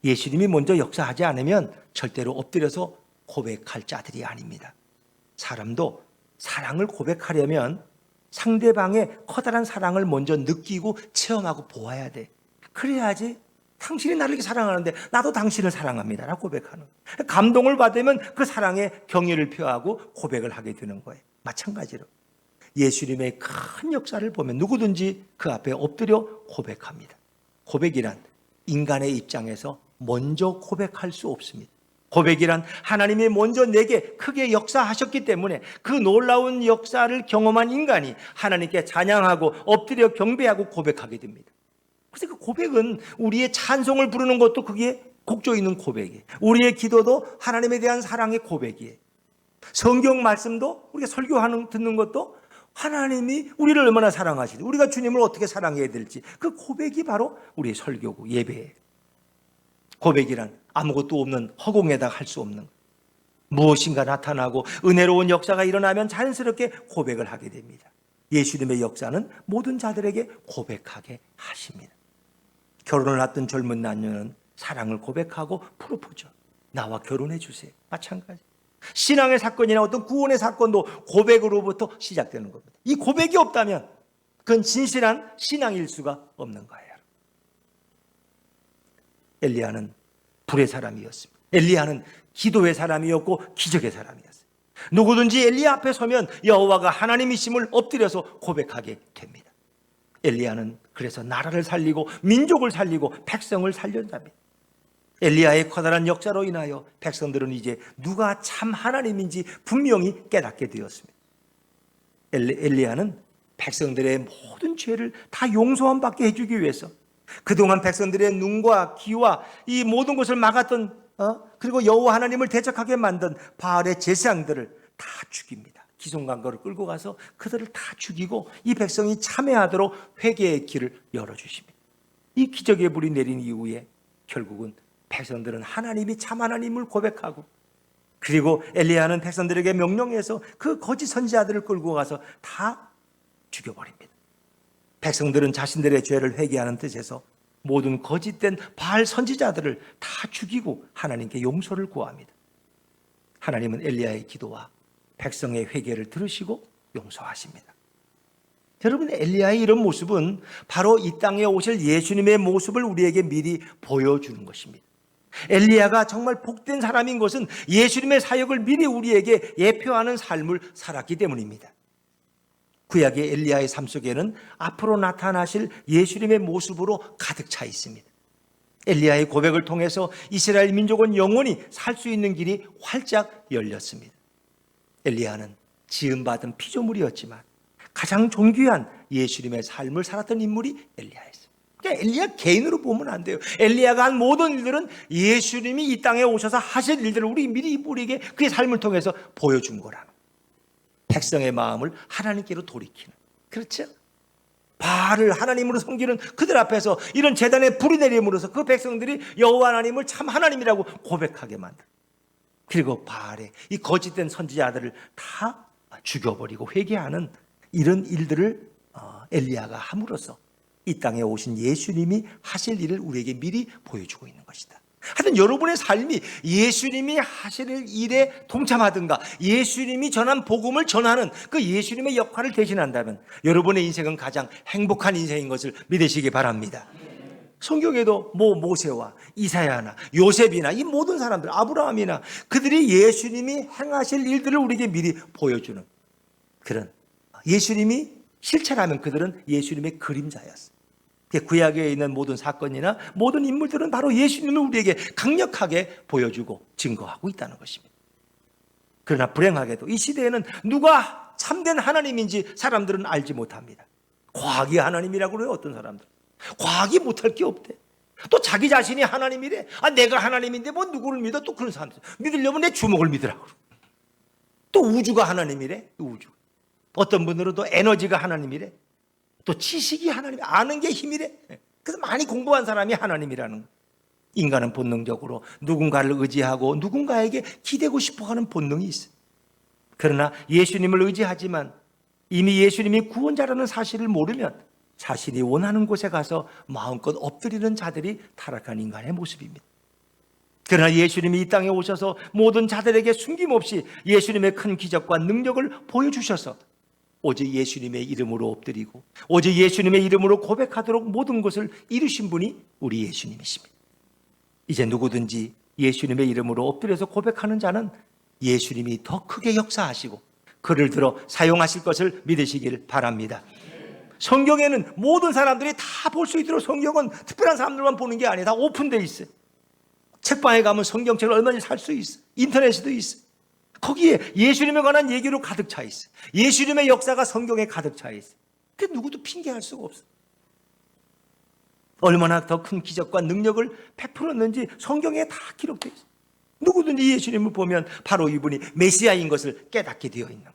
예수님이 먼저 역사하지 않으면 절대로 엎드려서 고백할 자들이 아닙니다. 사람도 사랑을 고백하려면 상대방의 커다란 사랑을 먼저 느끼고 체험하고 보아야 돼. 그래야지 당신이 나를 이렇게 사랑하는데 나도 당신을 사랑합니다 라고 고백하는 거예요. 감동을 받으면 그 사랑에 경의를 표하고 고백을 하게 되는 거예요. 마찬가지로 예수님의 큰 역사를 보면 누구든지 그 앞에 엎드려 고백합니다. 고백이란 인간의 입장에서 먼저 고백할 수 없습니다. 고백이란 하나님이 먼저 내게 크게 역사하셨기 때문에 그 놀라운 역사를 경험한 인간이 하나님께 찬양하고 엎드려 경배하고 고백하게 됩니다. 그래서 그 고백은 우리의 찬송을 부르는 것도 그게 곡조 있는 고백이에요. 우리의 기도도 하나님에 대한 사랑의 고백이에요. 성경 말씀도 우리가 듣는 것도 하나님이 우리를 얼마나 사랑하시지, 우리가 주님을 어떻게 사랑해야 될지 그 고백이 바로 우리의 설교고 예배예요. 고백이란 아무것도 없는 허공에다 할 수 없는 무엇인가 나타나고 은혜로운 역사가 일어나면 자연스럽게 고백을 하게 됩니다. 예수님의 역사는 모든 자들에게 고백하게 하십니다. 결혼을 앞둔 젊은 남녀는 사랑을 고백하고 프로포즈, 나와 결혼해 주세요. 마찬가지. 신앙의 사건이나 어떤 구원의 사건도 고백으로부터 시작되는 겁니다. 이 고백이 없다면 그건 진실한 신앙일 수가 없는 거예요. 엘리야는 불의 사람이었습니다. 엘리야는 기도의 사람이었고 기적의 사람이었어요. 누구든지 엘리야 앞에 서면 여호와가 하나님이심을 엎드려서 고백하게 됩니다. 엘리야는 그래서 나라를 살리고 민족을 살리고 백성을 살렸답니다. 엘리야의 커다란 역사로 인하여 백성들은 이제 누가 참 하나님인지 분명히 깨닫게 되었습니다. 엘리야는 백성들의 모든 죄를 다 용서함 받게 해주기 위해서 그동안 백성들의 눈과 귀와 이 모든 것을 막았던 그리고 여호와 하나님을 대적하게 만든 바알의 제사장들을 다 죽입니다. 기송강거를 끌고 가서 그들을 다 죽이고 이 백성이 참회하도록 회개의 길을 열어주십니다. 이 기적의 불이 내린 이후에 결국은 백성들은 하나님이 참 하나님을 고백하고 그리고 엘리야는 백성들에게 명령해서 그 거짓 선지자들을 끌고 가서 다 죽여버립니다. 백성들은 자신들의 죄를 회개하는 뜻에서 모든 거짓된 바알 선지자들을 다 죽이고 하나님께 용서를 구합니다. 하나님은 엘리야의 기도와 백성의 회개를 들으시고 용서하십니다. 여러분, 엘리야의 이런 모습은 바로 이 땅에 오실 예수님의 모습을 우리에게 미리 보여주는 것입니다. 엘리야가 정말 복된 사람인 것은 예수님의 사역을 미리 우리에게 예표하는 삶을 살았기 때문입니다. 구약의 엘리야의 삶 속에는 앞으로 나타나실 예수님의 모습으로 가득 차 있습니다. 엘리야의 고백을 통해서 이스라엘 민족은 영원히 살 수 있는 길이 활짝 열렸습니다. 엘리야는 지음받은 피조물이었지만 가장 존귀한 예수님의 삶을 살았던 인물이 엘리야였어요. 그러니까 엘리야 개인으로 보면 안 돼요. 엘리야가 한 모든 일들은 예수님이 이 땅에 오셔서 하실 일들을 우리에게 그의 삶을 통해서 보여준 거라는 거예요. 백성의 마음을 하나님께로 돌이키는, 그렇죠? 바알을 하나님으로 섬기는 그들 앞에서 이런 제단에 불이 내림으로써 그 백성들이 여호와 하나님을 참 하나님이라고 고백하게 만들, 그리고 바알의 이 거짓된 선지자들을 다 죽여버리고 회개하는 이런 일들을 엘리야가 함으로써 이 땅에 오신 예수님이 하실 일을 우리에게 미리 보여주고 있는 것이다. 하여튼 여러분의 삶이 예수님이 하실 일에 동참하든가 예수님이 전한 복음을 전하는 그 예수님의 역할을 대신한다면 여러분의 인생은 가장 행복한 인생인 것을 믿으시기 바랍니다. 성경에도 모세와 이사야나 요셉이나 이 모든 사람들, 아브라함이나 그들이 예수님이 행하실 일들을 우리에게 미리 보여주는 그런, 예수님이 실체라면 그들은 예수님의 그림자였어요. 구약에 있는 모든 사건이나 모든 인물들은 바로 예수님을 우리에게 강력하게 보여주고 증거하고 있다는 것입니다. 그러나 불행하게도 이 시대에는 누가 참된 하나님인지 사람들은 알지 못합니다. 과학이 하나님이라고 그래요. 어떤 사람들 과학이 못할 게 없대. 또 자기 자신이 하나님이래. 내가 하나님인데 뭐 누구를 믿어? 또 그런 사람들 믿으려면 내 주먹을 믿으라고. 또 우주가 하나님이래. 우주. 어떤 분들은 또 에너지가 하나님이래. 또 지식이 하나님, 아는 게 힘이래. 그래서 많이 공부한 사람이 하나님이라는 거예요. 인간은 본능적으로 누군가를 의지하고 누군가에게 기대고 싶어하는 본능이 있어요. 그러나 예수님을 의지하지만 이미 예수님이 구원자라는 사실을 모르면 자신이 원하는 곳에 가서 마음껏 엎드리는 자들이 타락한 인간의 모습입니다. 그러나 예수님이 이 땅에 오셔서 모든 자들에게 숨김없이 예수님의 큰 기적과 능력을 보여주셔서 오직 예수님의 이름으로 엎드리고 오직 예수님의 이름으로 고백하도록 모든 것을 이루신 분이 우리 예수님이십니다. 이제 누구든지 예수님의 이름으로 엎드려서 고백하는 자는 예수님이 더 크게 역사하시고 그를 들어 사용하실 것을 믿으시길 바랍니다. 성경에는 모든 사람들이 다 볼 수 있도록 성경은 특별한 사람들만 보는 게 아니라 다 오픈되어 있어요. 책방에 가면 성경책을 얼마든지 살 수 있어. 인터넷에도 있어. 거기에 예수님에 관한 얘기로 가득 차 있어. 예수님의 역사가 성경에 가득 차 있어. 그 누구도 핑계할 수가 없어. 얼마나 더 큰 기적과 능력을 베풀었는지 성경에 다 기록되어 있어. 누구든지 예수님을 보면 바로 이분이 메시아인 것을 깨닫게 되어 있는 거예요.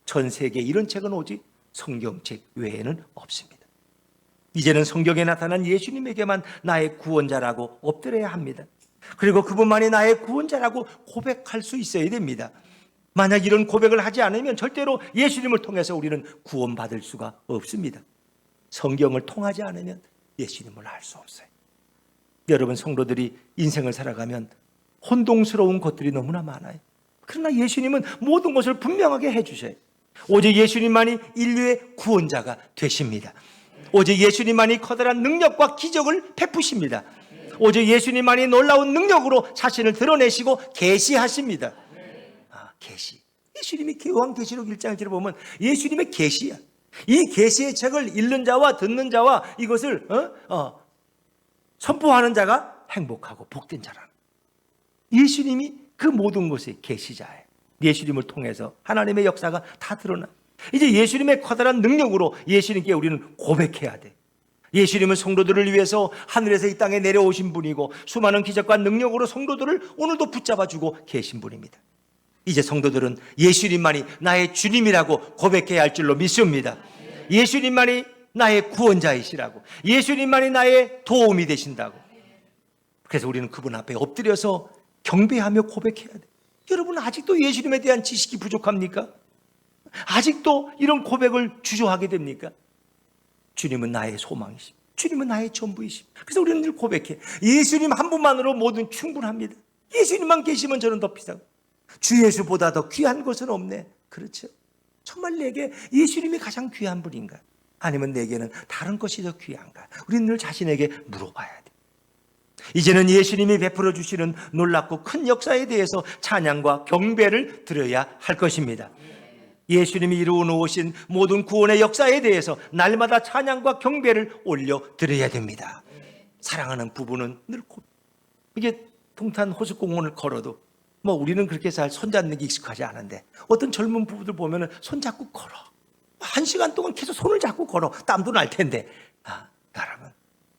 전 세계에 이런 책은 오직 성경책 외에는 없습니다. 이제는 성경에 나타난 예수님에게만 나의 구원자라고 엎드려야 합니다. 그리고 그분만이 나의 구원자라고 고백할 수 있어야 됩니다. 만약 이런 고백을 하지 않으면 절대로 예수님을 통해서 우리는 구원받을 수가 없습니다. 성경을 통하지 않으면 예수님을 알 수 없어요. 여러분, 성도들이 인생을 살아가면 혼동스러운 것들이 너무나 많아요. 그러나 예수님은 모든 것을 분명하게 해주셔요. 오직 예수님만이 인류의 구원자가 되십니다. 오직 예수님만이 커다란 능력과 기적을 베푸십니다. 오직 예수님만이 놀라운 능력으로 자신을 드러내시고 계시하십니다. 계시. 예수님이 요한계시록 1장을 보면 예수님의 계시야. 이 계시의 책을 읽는 자와 듣는 자와 이것을 선포하는 자가 행복하고 복된 자라는, 예수님이 그 모든 것의 계시자예요. 예수님을 통해서 하나님의 역사가 다 드러나. 이제 예수님의 커다란 능력으로 예수님께 우리는 고백해야 돼. 예수님은 성도들을 위해서 하늘에서 이 땅에 내려오신 분이고 수많은 기적과 능력으로 성도들을 오늘도 붙잡아주고 계신 분입니다. 이제 성도들은 예수님만이 나의 주님이라고 고백해야 할 줄로 믿습니다. 예수님만이 나의 구원자이시라고, 예수님만이 나의 도움이 되신다고. 그래서 우리는 그분 앞에 엎드려서 경배하며 고백해야 돼. 여러분, 아직도 예수님에 대한 지식이 부족합니까? 아직도 이런 고백을 주저하게 됩니까? 주님은 나의 소망이십, 주님은 나의 전부이십. 그래서 우리는 늘 고백해. 예수님 한 분만으로 모든 충분합니다. 예수님만 계시면 저는 더 비싸고, 주 예수보다 더 귀한 것은 없네. 그렇죠? 정말 내게 예수님이 가장 귀한 분인가? 아니면 내게는 다른 것이 더 귀한가? 우리는 늘 자신에게 물어봐야 돼. 이제는 예수님이 베풀어 주시는 놀랍고 큰 역사에 대해서 찬양과 경배를 드려야 할 것입니다. 예수님이 이루어 놓으신 모든 구원의 역사에 대해서 날마다 찬양과 경배를 올려드려야 됩니다. 사랑하는 부부는 늘 이게 동탄 호수공원을 걸어도 우리는 그렇게 잘 손잡는 게 익숙하지 않은데 어떤 젊은 부부들 보면 손 잡고 걸어. 1시간 동안 계속 손을 잡고 걸어. 땀도 날 텐데. 여러분,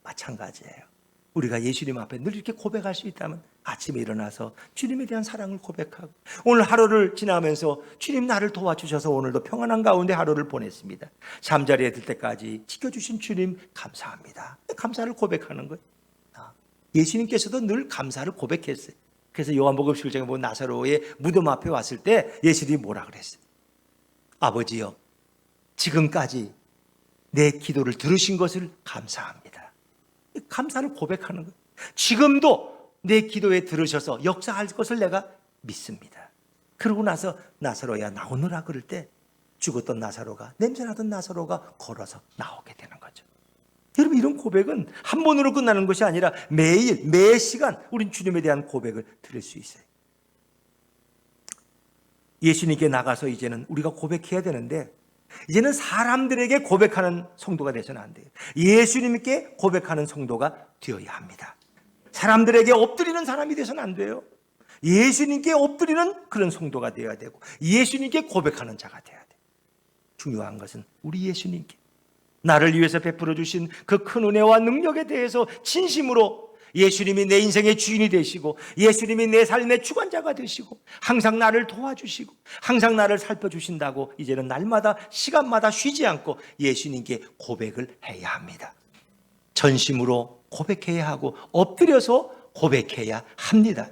마찬가지예요. 우리가 예수님 앞에 늘 이렇게 고백할 수 있다면 아침에 일어나서 주님에 대한 사랑을 고백하고, 오늘 하루를 지나면서 주님 나를 도와주셔서 오늘도 평안한 가운데 하루를 보냈습니다. 잠자리에 들 때까지 지켜주신 주님 감사합니다. 감사를 고백하는 거예요. 예수님께서도 늘 감사를 고백했어요. 그래서 요한복음 7장에 보면 나사로의 무덤 앞에 왔을 때 예수님이 뭐라 그랬어요? 아버지여, 지금까지 내 기도를 들으신 것을 감사합니다. 감사를 고백하는 거예요. 지금도 내 기도에 들으셔서 역사할 것을 내가 믿습니다. 그러고 나서 나사로야 나오너라 그럴 때 죽었던 나사로가, 냄새나던 나사로가 걸어서 나오게 되는 거죠. 여러분, 이런 고백은 한 번으로 끝나는 것이 아니라 매일 매 시간 우린 주님에 대한 고백을 드릴 수 있어요. 예수님께 나가서 이제는 우리가 고백해야 되는데, 이제는 사람들에게 고백하는 성도가 되서는 안 돼요. 예수님께 고백하는 성도가 되어야 합니다. 사람들에게 엎드리는 사람이 되서는 안 돼요. 예수님께 엎드리는 그런 성도가 되어야 되고, 예수님께 고백하는 자가 되어야 돼요. 중요한 것은 우리 예수님께 나를 위해서 베풀어 주신 그 큰 은혜와 능력에 대해서 진심으로 예수님이 내 인생의 주인이 되시고, 예수님이 내 삶의 주관자가 되시고, 항상 나를 도와주시고 항상 나를 살펴주신다고 이제는 날마다 시간마다 쉬지 않고 예수님께 고백을 해야 합니다. 전심으로 고백해야 하고 엎드려서 고백해야 합니다.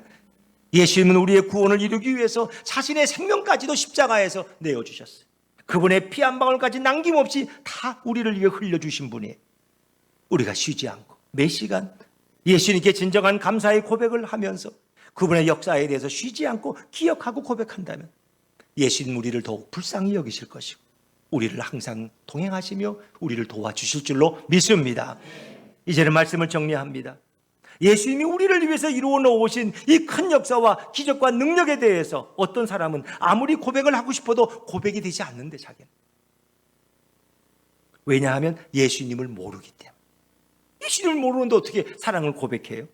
예수님은 우리의 구원을 이루기 위해서 자신의 생명까지도 십자가에서 내어주셨어요. 그분의 피 한 방울까지 남김없이 다 우리를 위해 흘려주신 분이에요. 우리가 쉬지 않고 매 시간 예수님께 진정한 감사의 고백을 하면서 그분의 역사에 대해서 쉬지 않고 기억하고 고백한다면 예수님 우리를 더욱 불쌍히 여기실 것이고, 우리를 항상 동행하시며 우리를 도와주실 줄로 믿습니다. 이제는 말씀을 정리합니다. 예수님이 우리를 위해서 이루어 놓으신 이 큰 역사와 기적과 능력에 대해서 어떤 사람은 아무리 고백을 하고 싶어도 고백이 되지 않는데, 자기는. 왜냐하면 예수님을 모르기 때문에. 예수님을 모르는데 어떻게 사랑을 고백해요?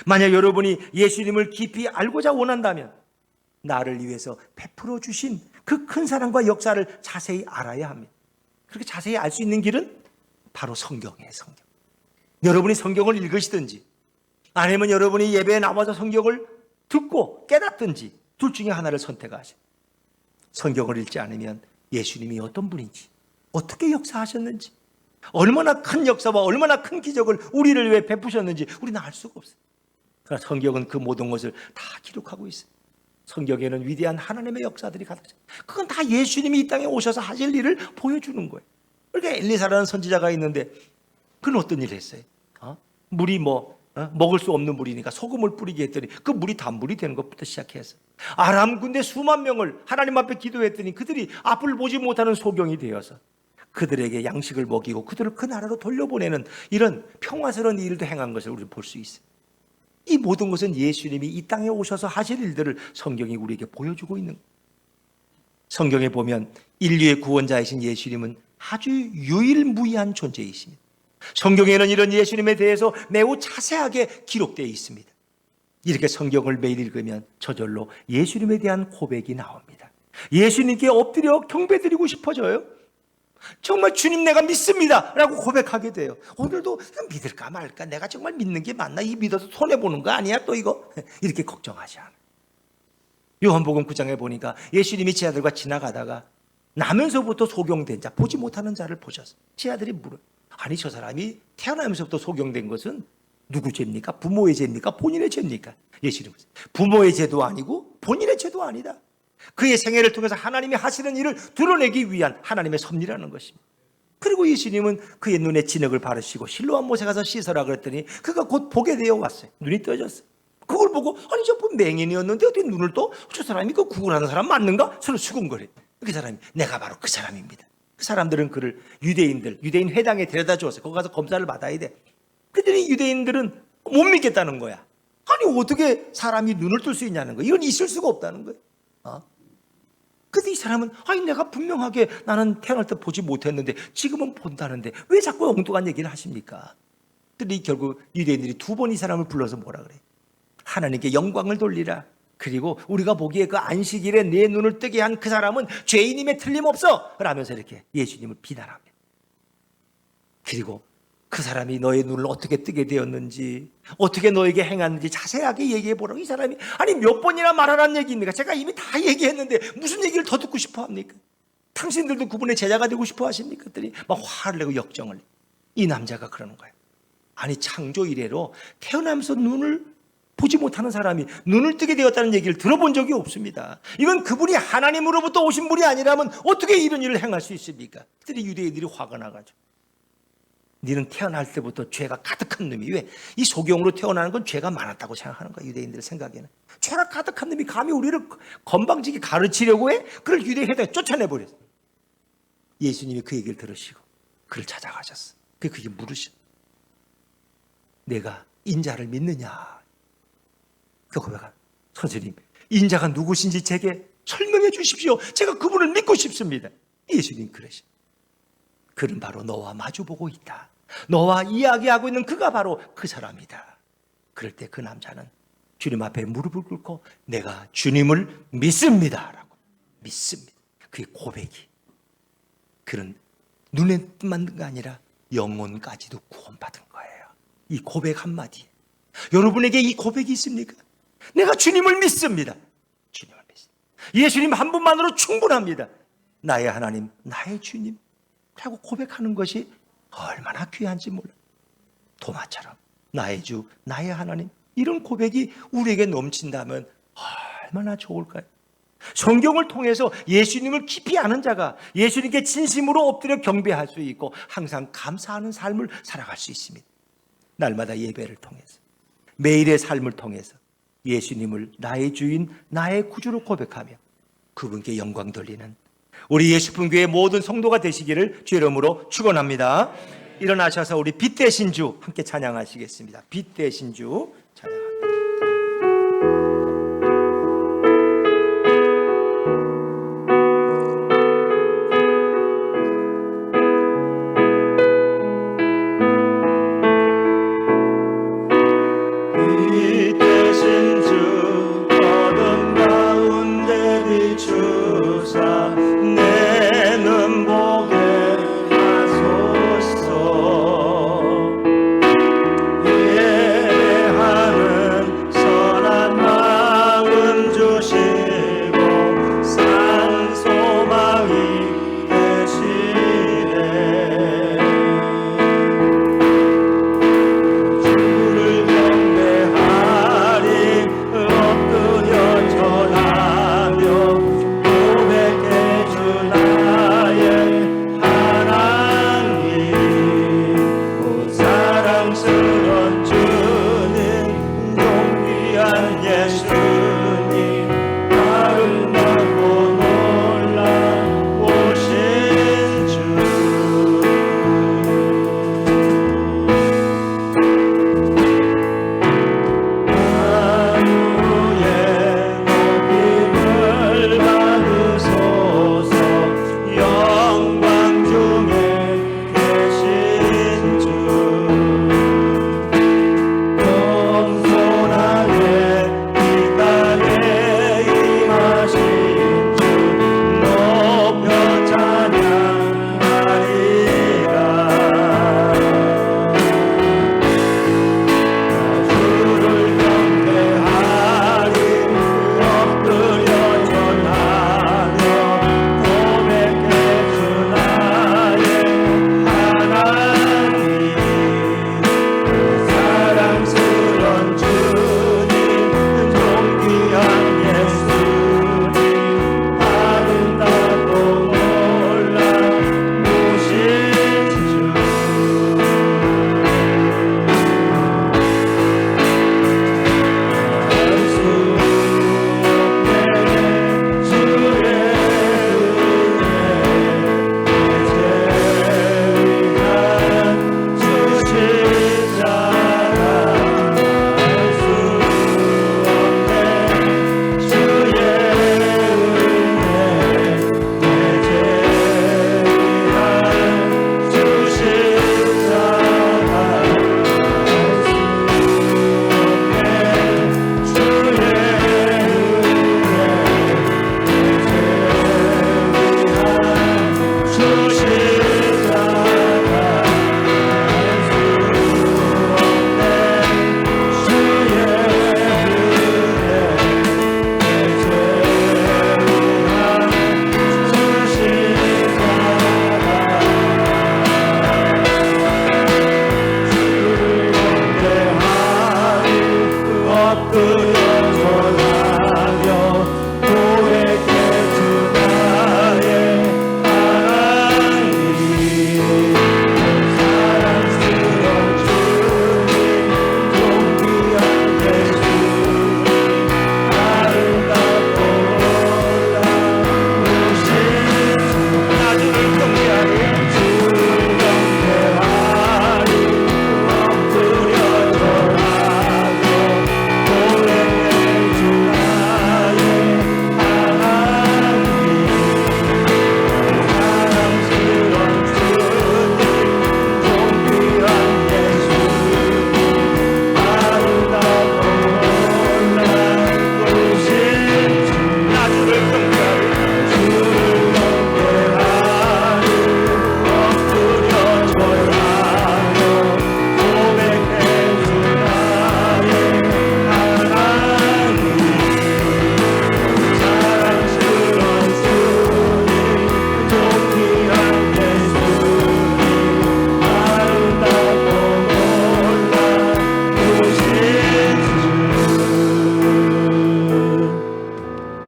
만약 여러분이 예수님을 깊이 알고자 원한다면 나를 위해서 베풀어 주신 그 큰 사랑과 역사를 자세히 알아야 합니다. 그렇게 자세히 알 수 있는 길은 바로 성경이에요. 성경. 여러분이 성경을 읽으시든지 아니면 여러분이 예배에 나와서 성경을 듣고 깨닫든지 둘 중에 하나를 선택하세요. 성경을 읽지 않으면 예수님이 어떤 분인지, 어떻게 역사하셨는지, 얼마나 큰 역사와 얼마나 큰 기적을 우리를 위해 베푸셨는지 우리는 알 수가 없어요. 그러나 성경은 그 모든 것을 다 기록하고 있어요. 성경에는 위대한 하나님의 역사들이 가득 차요. 그건 다 예수님이 이 땅에 오셔서 하실 일을 보여주는 거예요. 그러니까 엘리사라는 선지자가 있는데 그는 어떤 일을 했어요? 물이 먹을 수 없는 물이니까 소금을 뿌리게 했더니 그 물이 단물이 되는 것부터 시작해서 아람 군대 수만 명을 하나님 앞에 기도했더니 그들이 앞을 보지 못하는 소경이 되어서 그들에게 양식을 먹이고 그들을 그 나라로 돌려보내는 이런 평화스러운 일도 행한 것을 우리는 볼 수 있어요. 이 모든 것은 예수님이 이 땅에 오셔서 하실 일들을 성경이 우리에게 보여주고 있는 거예요. 성경에 보면 인류의 구원자이신 예수님은 아주 유일무이한 존재이십니다. 성경에는 이런 예수님에 대해서 매우 자세하게 기록되어 있습니다. 이렇게 성경을 매일 읽으면 저절로 예수님에 대한 고백이 나옵니다. 예수님께 엎드려 경배드리고 싶어져요. 정말 주님 내가 믿습니다 라고 고백하게 돼요. 오늘도 믿을까 말까, 내가 정말 믿는 게 맞나, 이 믿어서 손해보는 거 아니야 또 이거, 이렇게 걱정하지 않아요. 요한복음 9장에 보니까 예수님이 제 아들과 지나가다가 나면서부터 소경된 자, 보지 못하는 자를 보셨어요. 제 아들이 물어요. 아니 저 사람이 태어나면서부터 소경된 것은 누구 죄입니까? 부모의 죄입니까? 본인의 죄입니까? 예수님은 부모의 죄도 아니고 본인의 죄도 아니다. 그의 생애를 통해서 하나님이 하시는 일을 드러내기 위한 하나님의 섭리라는 것입니다. 그리고 예수님은 그의 눈에 진흙을 바르시고 실로암 못에 가서 씻어라 그랬더니 그가 곧 보게 되어 왔어요. 눈이 떠졌어요. 그걸 보고 아니 저 맹인이었는데 어떻게 눈을 떠? 저 사람이 그 구걸하는 사람 맞는가? 서로 수군거려. 그 사람이 내가 바로 그 사람입니다. 그 사람들은 그를 유대인 회당에 데려다 주었어요. 거기 가서 검사를 받아야 돼. 그랬더니 유대인들은 못 믿겠다는 거야. 아니 어떻게 사람이 눈을 뜰 수 있냐는 거야. 이건 있을 수가 없다는 거예요. 근데 이 사람은 아니 내가 분명하게 나는 태어날 때 보지 못했는데 지금은 본다는데 왜 자꾸 엉뚱한 얘기를 하십니까? 근데 결국 유대인들이 두 번 이 사람을 불러서 뭐라 그래? 하나님께 영광을 돌리라. 그리고 우리가 보기에 그 안식일에 내 눈을 뜨게 한 그 사람은 죄인임에 틀림없어 라면서 이렇게 예수님을 비난합니다. 그리고 그 사람이 너의 눈을 어떻게 뜨게 되었는지, 어떻게 너에게 행하는지 자세하게 얘기해 보라고. 이 사람이 아니 몇 번이나 말하라는 얘기입니까? 제가 이미 다 얘기했는데 무슨 얘기를 더 듣고 싶어 합니까? 당신들도 그분의 제자가 되고 싶어 하십니까? 그랬더니 막 화를 내고 역정을. 이 남자가 그러는 거예요. 아니 창조 이래로 태어나면서 눈을 보지 못하는 사람이 눈을 뜨게 되었다는 얘기를 들어본 적이 없습니다. 이건 그분이 하나님으로부터 오신 분이 아니라면 어떻게 이런 일을 행할 수 있습니까? 그랬더니 유대인들이 화가 나가지고 너는 태어날 때부터 죄가 가득한 놈이, 왜? 이 소경으로 태어나는 건 죄가 많았다고 생각하는 거야. 유대인들 생각에는 죄가 가득한 놈이 감히 우리를 건방지게 가르치려고 해? 그걸 유대인에다 쫓아내버렸어. 예수님이 그 얘기를 들으시고 그를 찾아가셨어. 그게 물으셔. 내가 인자를 믿느냐? 그 고백한 선생님, 인자가 누구신지 제게 설명해 주십시오. 제가 그분을 믿고 싶습니다. 예수님 그러시. 그는 바로 너와 마주보고 있다. 너와 이야기하고 있는 그가 바로 그 사람이다. 그럴 때 그 남자는 주님 앞에 무릎을 꿇고 내가 주님을 믿습니다 라고. 믿습니다. 그의 고백이, 그는 눈에만 게 아니라 영혼까지도 구원받은 거예요. 이 고백 한마디. 여러분에게 이 고백이 있습니까? 내가 주님을 믿습니다. 주님을 믿습니다. 예수님 한 분만으로 충분합니다. 나의 하나님, 나의 주님 라고 고백하는 것이 얼마나 귀한지 몰라. 도마처럼 나의 주, 나의 하나님, 이런 고백이 우리에게 넘친다면 얼마나 좋을까요? 성경을 통해서 예수님을 깊이 아는 자가 예수님께 진심으로 엎드려 경배할 수 있고 항상 감사하는 삶을 살아갈 수 있습니다. 날마다 예배를 통해서, 매일의 삶을 통해서 예수님을 나의 주인, 나의 구주로 고백하며 그분께 영광 돌리는 우리 예수품교회 모든 성도가 되시기를 주의 이름으로 축원합니다. 일어나셔서 우리 빛 되신 주 함께 찬양하시겠습니다. 빛 되신 주.